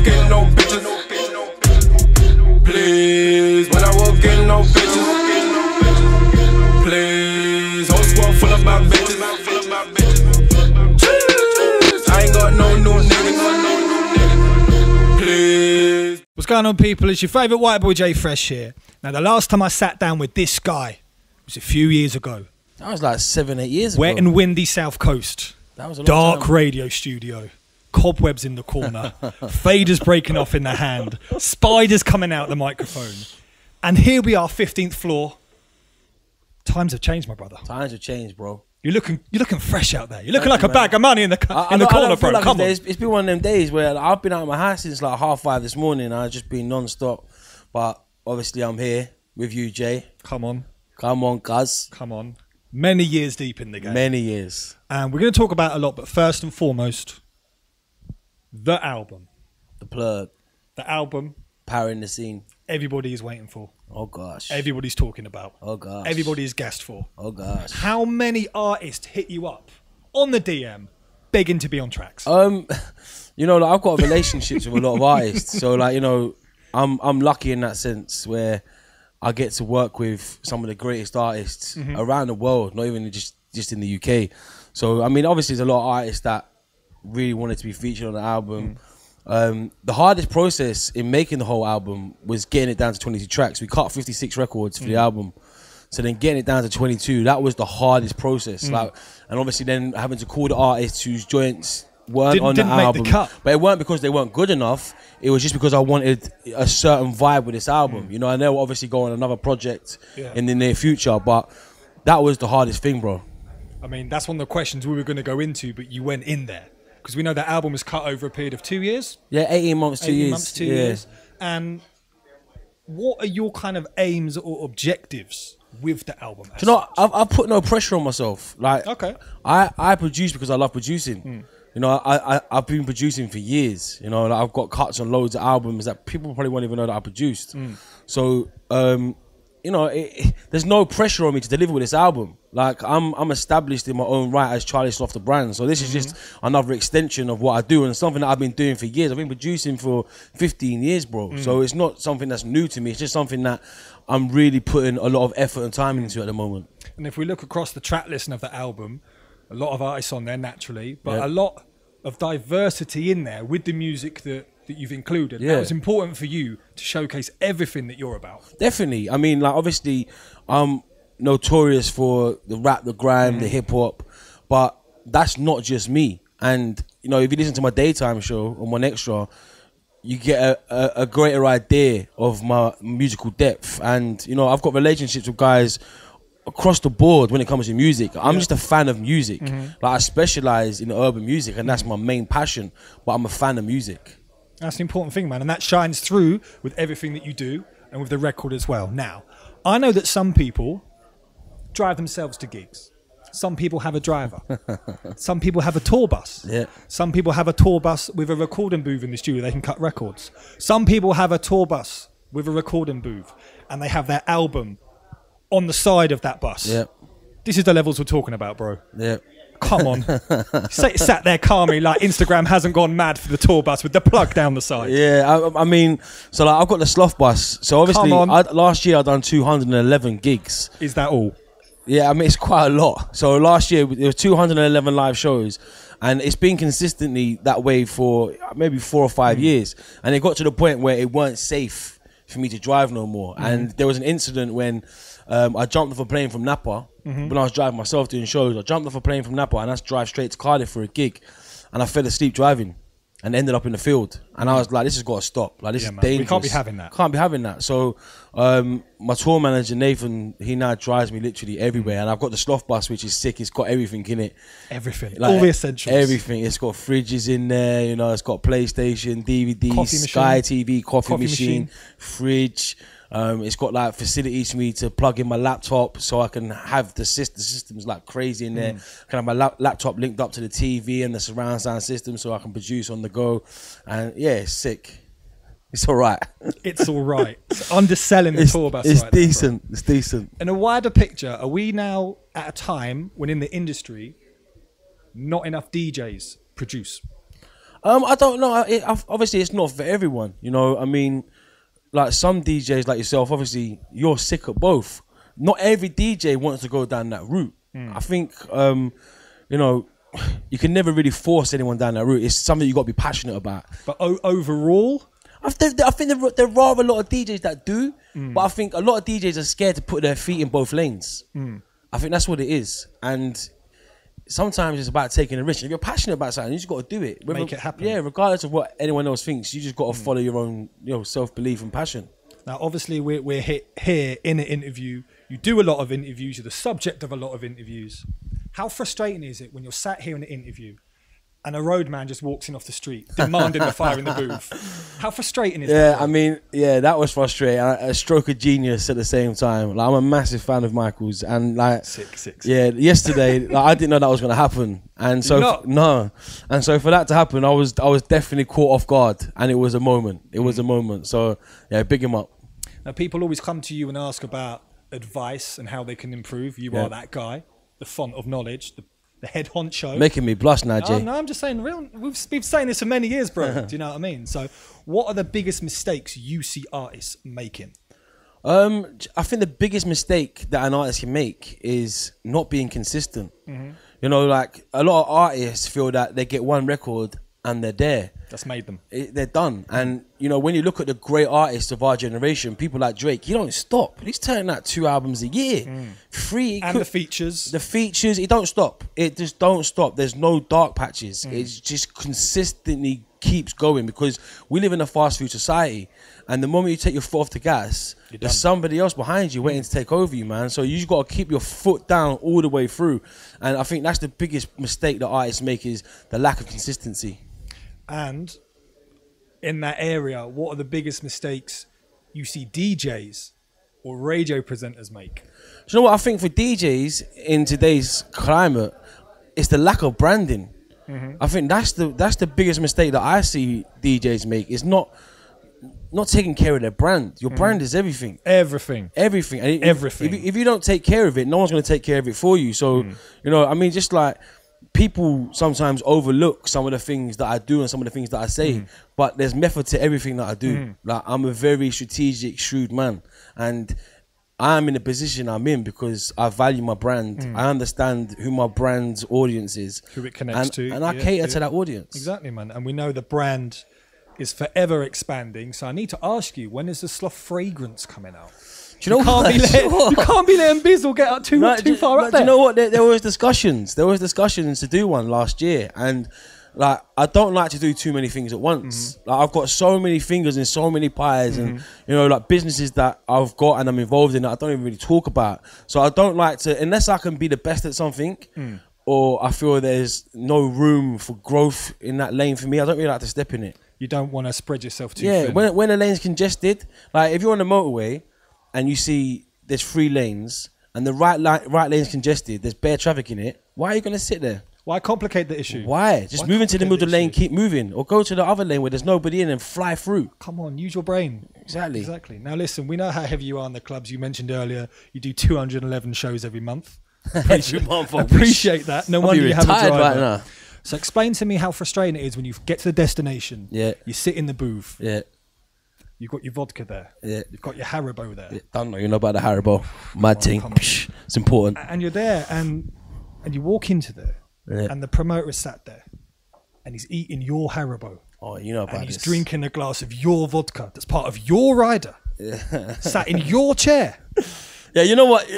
walk in, no bitches. Please, when I walk in, no bitches. Please, whole squad full of my bitches. I ain't got no new niggas. Please. What's going on, people? It's your favourite white boy J Fresh here. Now, the last time I sat down with this guy was a few years ago. That was like 7-8 years ago. Wet and windy South Coast. That was a long Dark time. radio studio. Cobwebs in the corner. Faders breaking off in the hand. Spiders coming out the microphone. And here we are, 15th floor. Times have changed, my brother. Times have changed, bro. You're looking fresh out there. You're looking like a bag of money in the corner, bro. Like Come on. It's been one of them days where I've been out of my house since like 5:30 this morning. I've just been non-stop. But obviously I'm here with you, Jay. Come on. Come on, cuz. Come on. Many years deep in the game. Many years. And we're going to talk about a lot, but first and foremost, the album. The plug. The album. Powering the scene. Everybody is waiting for. Oh, gosh. Everybody's talking about. Oh, gosh. Everybody is gassed for. Oh, gosh. How many artists hit you up on the DM begging to be on tracks? You know, like, I've got relationships with a lot of artists. So, like, you know, I'm lucky in that sense where I get to work with some of the greatest artists around the world, not even just in the UK. So, I mean, obviously, there's a lot of artists that really wanted to be featured on the album. The hardest process in making the whole album was getting it down to 22 tracks. We cut 56 records for the album. So then getting it down to 22, that was the hardest process. Like, and obviously then having to call the artists whose joints weren't on the album. Make the cut. But it weren't because they weren't good enough. It was just because I wanted a certain vibe with this album. You know, and they'll obviously go on another project in the near future. But that was the hardest thing, bro. I mean, that's one of the questions we were going to go into, but you went in there. Because we know that album was cut over a period of 2 years. Yeah, 18 months, 2 years. 18 months, 2 years. And what are your kind of aims or objectives with the album? Do you know, I've put no pressure on myself. Like, okay. I produce because I love producing. You know, I've been producing for years. You know, like I've got cuts on loads of albums that people probably won't even know that I produced. So, you know, there's no pressure on me to deliver with this album. Like, I'm established in my own right as Charlie Sloth the brand. So this is just another extension of what I do and something that I've been doing for years. I've been producing for 15 years, bro. So it's not something that's new to me. It's just something that I'm really putting a lot of effort and time into at the moment. And if we look across the track listing of the album, a lot of artists on there naturally, but a lot of diversity in there with the music that you've included. That was important for you to showcase everything that you're about. Definitely. I mean, like, obviously, I'm notorious for the rap, the grime, the hip hop, but that's not just me. And, you know, if you listen to my daytime show on One Extra, you get a greater idea of my musical depth. And, you know, I've got relationships with guys across the board when it comes to music. I'm just a fan of music. Like, I specialize in urban music and that's my main passion, but I'm a fan of music. That's the important thing, man. And that shines through with everything that you do and with the record as well. Now, I know that some people drive themselves to gigs. Some people have a driver. Some people have a tour bus. Some people have a tour bus with a recording booth in the studio. They can cut records. Some people have a tour bus with a recording booth and they have their album on the side of that bus. This is the levels we're talking about, bro. Come on. Sat there calmly like Instagram hasn't gone mad for the tour bus with the plug down the side. I mean, so like I've got the Sloth bus. So obviously last year I done 211 gigs. Is that all? Yeah, I mean, it's quite a lot. So last year there were 211 live shows and it's been consistently that way for maybe 4 or 5 years. And it got to the point where it weren't safe for me to drive no more. And there was an incident when I jumped off a plane from Napa when I was driving myself doing shows. I jumped off a plane from Napa and I drive straight to Cardiff for a gig, and I fell asleep driving and ended up in the field. And I was like, this has got to stop. Like, this is dangerous. We can't be having that. Can't be having that. So my tour manager Nathan, he now drives me literally everywhere, and I've got the Sloth bus, which is sick. It's got everything in it. Everything, like, all the essentials. Everything. It's got fridges in there. You know, it's got PlayStation, DVD, Sky TV, coffee machine, fridge. It's got like facilities for me to plug in my laptop so I can have the system's like crazy in there. I can have my laptop linked up to the TV and the surround sound system so I can produce on the go. And yeah, it's sick. It's all right. It's all right. It's underselling the tour bus. It's decent. It's decent. In a wider picture, are we now at a time when in the industry not enough DJs produce? I don't know. Obviously, it's not for everyone. You know, I mean, like some DJs like yourself, obviously, you're sick of both. Not every DJ wants to go down that route. I think, you know, you can never really force anyone down that route. It's something you got to be passionate about. But overall, I think there are a lot of DJs that do, but I think a lot of DJs are scared to put their feet in both lanes. I think that's what it is. And sometimes it's about taking a risk. If you're passionate about something, you just got to do it. Make it happen. Yeah, regardless of what anyone else thinks, you just got to follow your own, self-belief and passion. now obviously we're here in an interview. You do a lot of interviews. You're the subject of a lot of interviews. How frustrating is it when you're sat here in an interview and a roadman just walks in off the street demanding the fire in the booth? How frustrating is that? Yeah, I mean, that was frustrating. A stroke of genius at the same time. Like, I'm a massive fan of Michael's, and like, Six. yeah, yesterday, like, I didn't know that was going to happen, and so no, and so for that to happen, I was definitely caught off guard, and it was a moment. It was a moment. So yeah, big him up. Now people always come to you and ask about advice and how they can improve. You are that guy, the font of knowledge, the head honcho. Making me blush now, Jay. No, I'm just saying, we've been saying this for many years, bro. Do you know what I mean? So what are the biggest mistakes you see artists making? I think the biggest mistake that an artist can make is not being consistent. You know, like, a lot of artists feel that they get one record and they're there. That's made them. They're done. And, you know, when you look at the great artists of our generation, people like Drake, he don't stop. He's turning out 2 albums a year. 3. And the features. The features, it don't stop. It just don't stop. There's no dark patches. It just consistently keeps going, because we live in a fast food society. And the moment you take your foot off the gas, there's somebody else behind you waiting to take over you, man. So you just got to keep your foot down all the way through. And I think that's the biggest mistake that artists make, is the lack of consistency. And in that area, what are the biggest mistakes you see DJs or radio presenters make? Do you know what I think for DJs in today's climate? It's the lack of branding. I think that's the biggest mistake that I see DJs make. Is not taking care of their brand. Your brand is everything. Everything. And if you don't take care of it, no one's going to take care of it for you. So, you know, I mean, just like, people sometimes overlook some of the things that I do and some of the things that I say, but there's method to everything that I do. Like, I'm a very strategic, shrewd man, and I'm in the position I'm in because I value my brand. I understand who my brand's audience is, who it connects to, and I cater to that audience. Exactly, man. And we know the brand is forever expanding. So I need to ask you, when is the Sloth fragrance coming out? You can't be letting Bizzle get up too far up there. Do you know what? There was discussions. There was discussions to do one last year, and like, I don't like to do too many things at once. Like, I've got so many fingers in so many pies, and you know, like, businesses that I've got and I'm involved in that I don't even really talk about. So I don't like to, unless I can be the best at something, or I feel there's no room for growth in that lane for me, I don't really like to step in it. You don't want to spread yourself too thin. When a lane's congested, like, if you're on the motorway and you see there's 3 lanes and the right lane's congested, there's bare traffic in it, why are you going to sit there? Why complicate the issue? Why? Just move into the middle of the lane, keep moving, or go to the other lane where there's nobody in and fly through. Come on, use your brain. Exactly. Now listen, we know how heavy you are in the clubs. You mentioned earlier you do 211 shows every month. Appreciate that. No wonder you have a driver. Right now. So explain to me how frustrating it is when you get to the destination. Yeah. You sit in the booth. Yeah. You've got your vodka there. Yeah. You've got your Haribo there. Yeah, don't know. You know about the Haribo. Mad thing. It's important. And you're there, and you walk into there, and the promoter is sat there, and he's eating your Haribo. Oh, you know about and he's this. drinking a glass of your vodka that's part of your rider. Sat in your chair. Yeah, you know what?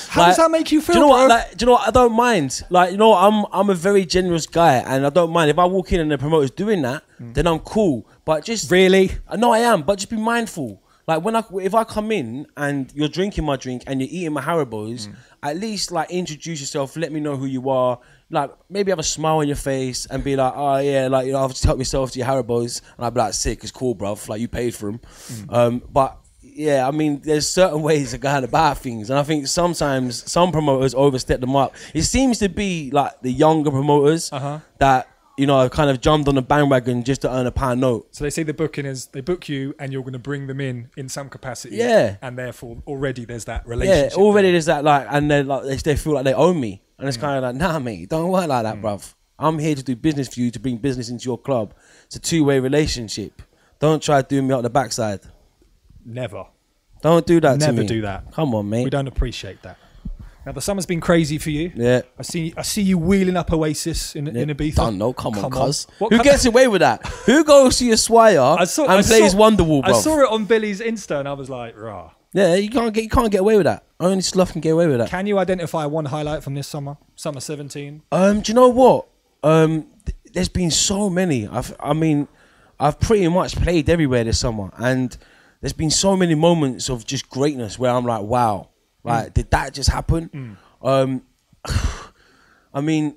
How does that make you feel? Do you know what? Like, do you know what? I don't mind. Like, you know, I'm a very generous guy, and I don't mind if I walk in and the promoter's doing that. Then I'm cool. But just really, I know I am. But just be mindful. Like, if I come in and you're drinking my drink and you're eating my Haribos, at least like introduce yourself. Let me know who you are. Like, maybe have a smile on your face and be like, oh yeah, like, you know, I've just helped myself to your Haribos, and I'll be like, sick, it's cool, bruv. Like, you paid for them. But yeah, I mean, there's certain ways of going about things, and I think sometimes some promoters overstep the mark. It seems to be like the younger promoters that, you know, kind of jumped on the bandwagon just to earn a £1 note. So they say the booking is they book you and you're going to bring them in some capacity. Yeah, and therefore already there's that relationship. Yeah, already there's that, like, and then like they feel like they own me, and it's kind of like, nah, mate, don't work like that, bruv. I'm here to do business for you, to bring business into your club. It's a two-way relationship. Don't try doing me out the backside. Never. Don't do that to me. Never do that. Come on, mate. We don't appreciate that. Now, the summer's been crazy for you. Yeah. I see you wheeling up Oasis in Ibiza. Don't know. Come on, cuz. What Who kind gets away with that? Who goes to your Swire and plays Wonderwall, bro? I saw it on Billy's Insta and I was like, rah. Yeah, you can't get away with that. Only Sloth can get away with that. Can you identify one highlight from this summer? Summer 17? Do you know what? There's been so many. I've pretty much played everywhere this summer, and there's been so many moments of just greatness where I'm like, wow, like did that just happen? I mean,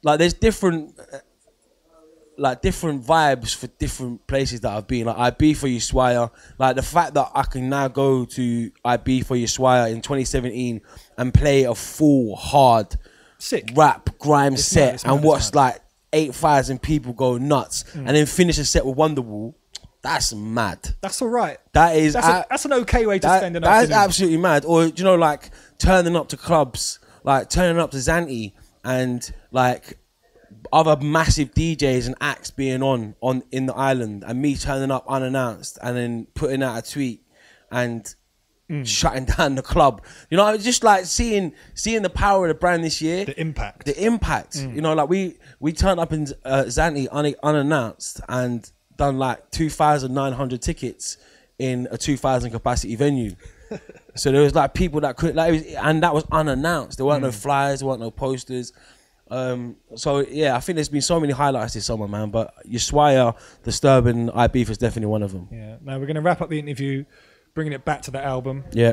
like there's different vibes for different places that I've been. Like IB for Ushuaia, like the fact that I can now go to IB for Ushuaia in 2017 and play a full hard Sick rap grime set it's and mad, watch like 8,000 people go nuts and then finish a set with Wonderwall. That's mad. That's all right. That is that's an okay way to spend an That's afternoon. absolutely mad. Or you know, like turning up to clubs, like turning up to Zante and like other massive DJs and acts being on in the island, and me turning up unannounced and then putting out a tweet and shutting down the club. You know, just like seeing the power of the brand this year. The impact. You know, like we turned up in Zante unannounced and done like 2,900 tickets in a 2,000 capacity venue. So there was like people that could and that was unannounced. There weren't no flyers, there weren't no posters. So yeah, I think there's been so many highlights this summer, man. But Ushuaia, Disturbing, IB is definitely one of them. Yeah. Now we're going to wrap up the interview, bringing it back to the album. Yeah.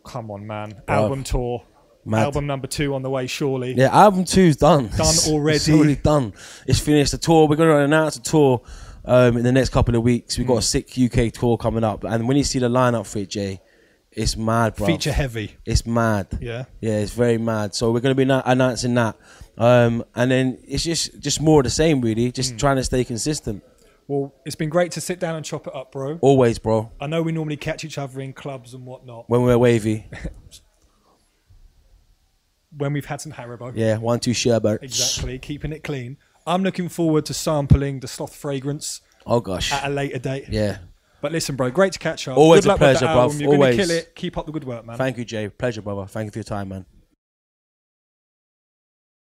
Come on, man. Album tour. Mad. Album number 2 on the way, surely. Yeah, album 2's done. Done already. It's already done. It's finished. The tour. We're going to announce a tour in the next couple of weeks. We've got a sick UK tour coming up, and when you see the lineup for it, Jay, it's mad, bro. Feature heavy. It's mad. Yeah. Yeah, it's very mad. So we're going to be announcing that. And then it's just more of the same, really. Just trying to stay consistent. Well, it's been great to sit down and chop it up, bro. Always, bro. I know we normally catch each other in clubs and whatnot. When we're wavy. When we've had some Haribo. Yeah, 1, 2 sherbet. Exactly, keeping it clean. I'm looking forward to sampling the Sloth fragrance Oh, gosh. at a later date. Yeah. But listen, bro, great to catch up. Always Good luck a pleasure, with the bro. album. You're going Always. to kill it. Keep up the good work, man. Thank you, Jay. Pleasure, brother. Thank you for your time, man.